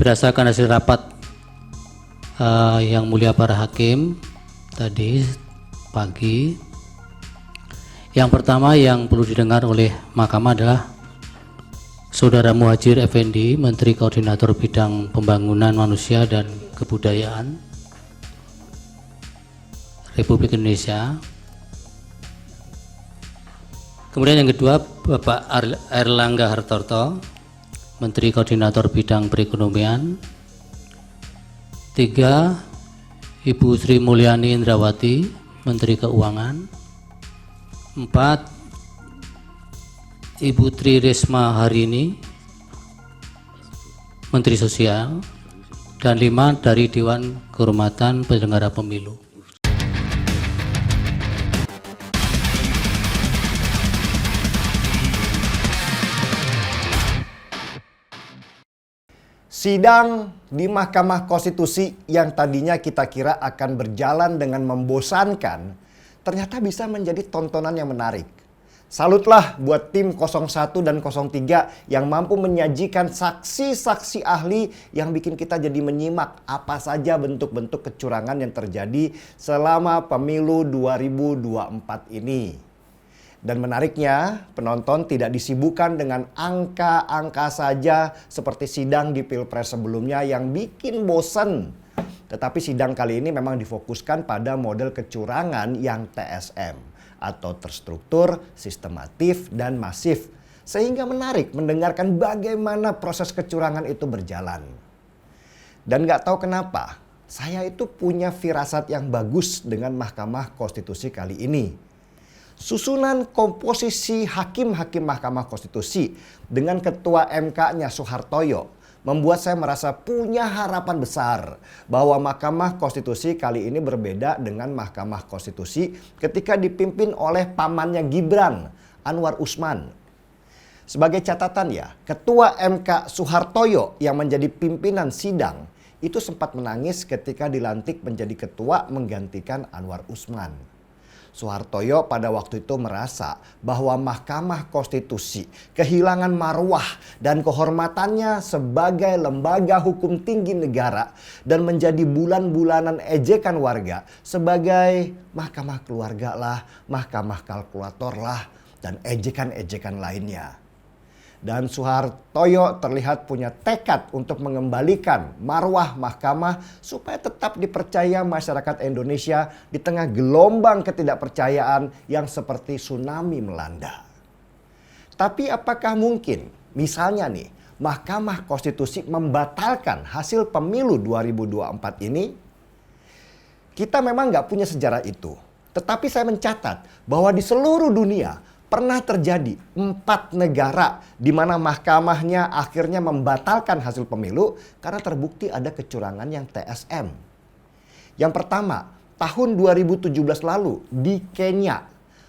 berdasarkan hasil rapat yang mulia para hakim tadi pagi, yang pertama yang perlu didengar oleh Mahkamah adalah Saudara Muhadjir Effendi, Menteri Koordinator Bidang Pembangunan Manusia dan Kebudayaan Republik Indonesia. Kemudian yang kedua, Bapak Airlangga Hartarto, Menteri Koordinator Bidang Perekonomian. Tiga, Ibu Sri Mulyani Indrawati, Menteri Keuangan. Empat, Ibu Tri Risma Harini, Menteri Sosial. Dan lima, dari Dewan Kehormatan Penyelenggara Pemilu. Sidang di Mahkamah Konstitusi yang tadinya kita kira akan berjalan dengan membosankan, ternyata bisa menjadi tontonan yang menarik. Salutlah buat tim 01 dan 03 yang mampu menyajikan saksi-saksi ahli yang bikin kita jadi menyimak apa saja bentuk-bentuk kecurangan yang terjadi selama pemilu 2024 ini. Dan menariknya, penonton tidak disibukkan dengan angka-angka saja seperti sidang di Pilpres sebelumnya yang bikin bosan. Tetapi sidang kali ini memang difokuskan pada model kecurangan yang TSM atau terstruktur, sistematif, dan masif. Sehingga menarik mendengarkan bagaimana proses kecurangan itu berjalan. Dan gak tahu kenapa, saya itu punya firasat yang bagus dengan Mahkamah Konstitusi kali ini. Susunan komposisi hakim-hakim Mahkamah Konstitusi dengan Ketua MK-nya Soehartoyo membuat saya merasa punya harapan besar bahwa Mahkamah Konstitusi kali ini berbeda dengan Mahkamah Konstitusi ketika dipimpin oleh pamannya Gibran, Anwar Usman. Sebagai catatan ya, Ketua MK Soehartoyo yang menjadi pimpinan sidang itu sempat menangis ketika dilantik menjadi ketua menggantikan Anwar Usman. Soehartoyo pada waktu itu merasa bahwa Mahkamah Konstitusi kehilangan marwah dan kehormatannya sebagai lembaga hukum tinggi negara dan menjadi bulan-bulanan ejekan warga sebagai mahkamah keluarga lah, mahkamah kalkulator lah, dan ejekan-ejekan lainnya. Dan Soehartoyo terlihat punya tekad untuk mengembalikan marwah mahkamah supaya tetap dipercaya masyarakat Indonesia di tengah gelombang ketidakpercayaan yang seperti tsunami melanda. Tapi apakah mungkin misalnya nih Mahkamah Konstitusi membatalkan hasil pemilu 2024 ini? Kita memang nggak punya sejarah itu. Tetapi saya mencatat bahwa di seluruh dunia pernah terjadi 4 negara di mana mahkamahnya akhirnya membatalkan hasil pemilu karena terbukti ada kecurangan yang TSM. Yang pertama, tahun 2017 lalu di Kenya,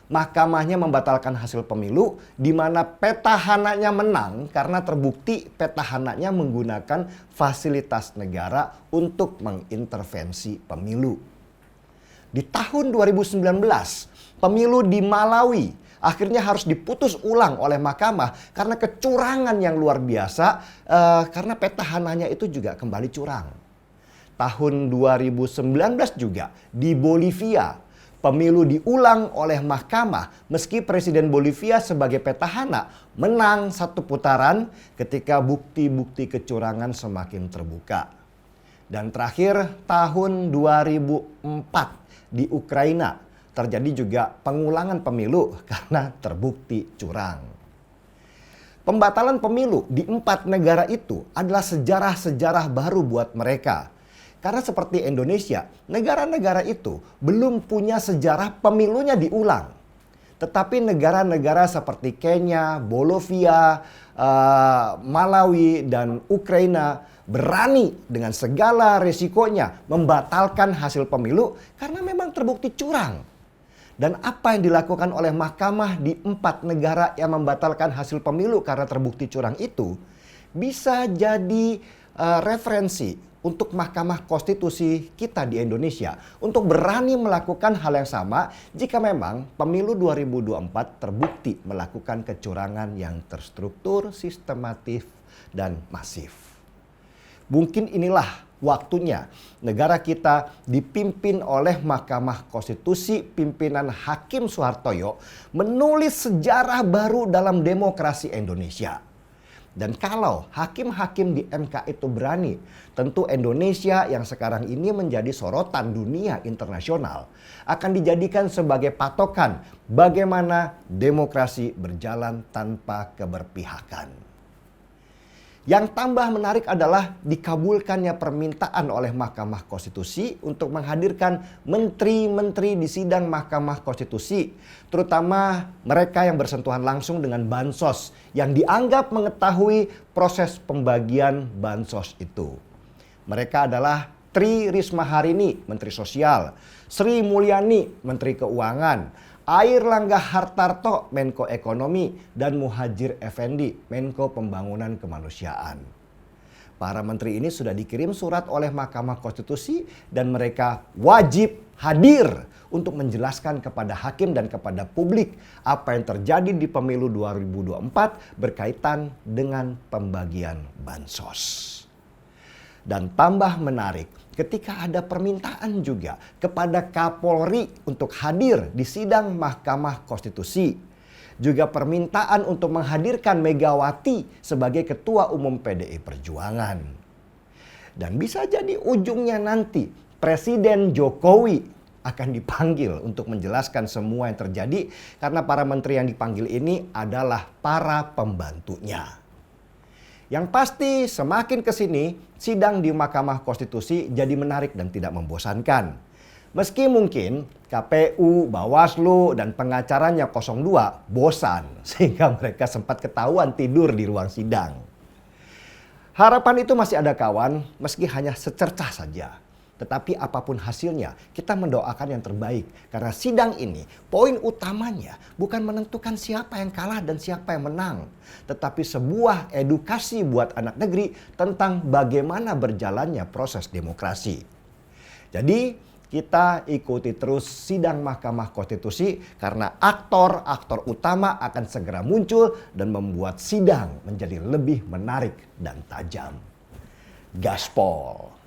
mahkamahnya membatalkan hasil pemilu di mana petahananya menang karena terbukti petahananya menggunakan fasilitas negara untuk mengintervensi pemilu. Di tahun 2019, pemilu di Malawi akhirnya harus diputus ulang oleh mahkamah karena kecurangan yang luar biasa karena petahananya itu juga kembali curang. Tahun 2019 juga di Bolivia pemilu diulang oleh mahkamah meski Presiden Bolivia sebagai petahana menang 1 putaran ketika bukti-bukti kecurangan semakin terbuka. Dan terakhir tahun 2004 di Ukraina terjadi juga pengulangan pemilu karena terbukti curang. Pembatalan pemilu di 4 negara itu adalah sejarah-sejarah baru buat mereka. Karena seperti Indonesia, negara-negara itu belum punya sejarah pemilunya diulang. Tetapi negara-negara seperti Kenya, Bolivia, Malawi, dan Ukraina berani dengan segala resikonya membatalkan hasil pemilu karena memang terbukti curang. Dan apa yang dilakukan oleh mahkamah di 4 negara yang membatalkan hasil pemilu karena terbukti curang itu bisa jadi referensi untuk Mahkamah Konstitusi kita di Indonesia untuk berani melakukan hal yang sama jika memang pemilu 2024 terbukti melakukan kecurangan yang terstruktur, sistematif, dan masif. Mungkin inilah waktunya negara kita dipimpin oleh Mahkamah Konstitusi pimpinan Hakim Soehartoyo menulis sejarah baru dalam demokrasi Indonesia. Dan kalau hakim-hakim di MK itu berani, tentu Indonesia yang sekarang ini menjadi sorotan dunia internasional akan dijadikan sebagai patokan bagaimana demokrasi berjalan tanpa keberpihakan. Yang tambah menarik adalah dikabulkannya permintaan oleh Mahkamah Konstitusi untuk menghadirkan menteri-menteri di sidang Mahkamah Konstitusi, terutama mereka yang bersentuhan langsung dengan bansos yang dianggap mengetahui proses pembagian bansos itu. Mereka adalah Tri Risma Harini, Menteri Sosial, Sri Mulyani, Menteri Keuangan, Airlangga Hartarto, Menko Ekonomi, dan Muhadjir Effendi, Menko Pembangunan Kemanusiaan. Para menteri ini sudah dikirim surat oleh Mahkamah Konstitusi dan mereka wajib hadir untuk menjelaskan kepada hakim dan kepada publik apa yang terjadi di pemilu 2024 berkaitan dengan pembagian bansos. Dan tambah menarik, ketika ada permintaan juga kepada Kapolri untuk hadir di sidang Mahkamah Konstitusi. Juga permintaan untuk menghadirkan Megawati sebagai Ketua Umum PDI Perjuangan. Dan bisa jadi ujungnya nanti Presiden Jokowi akan dipanggil untuk menjelaskan semua yang terjadi karena para menteri yang dipanggil ini adalah para pembantunya. Yang pasti semakin ke sini sidang di Mahkamah Konstitusi jadi menarik dan tidak membosankan. Meski mungkin KPU, Bawaslu, dan pengacaranya 02 bosan sehingga mereka sempat ketahuan tidur di ruang sidang. Harapan itu masih ada kawan meski hanya secercah saja. Tetapi apapun hasilnya, kita mendoakan yang terbaik. Karena sidang ini, poin utamanya bukan menentukan siapa yang kalah dan siapa yang menang. Tetapi sebuah edukasi buat anak negeri tentang bagaimana berjalannya proses demokrasi. Jadi, kita ikuti terus sidang Mahkamah Konstitusi karena aktor-aktor utama akan segera muncul dan membuat sidang menjadi lebih menarik dan tajam. Gaspol.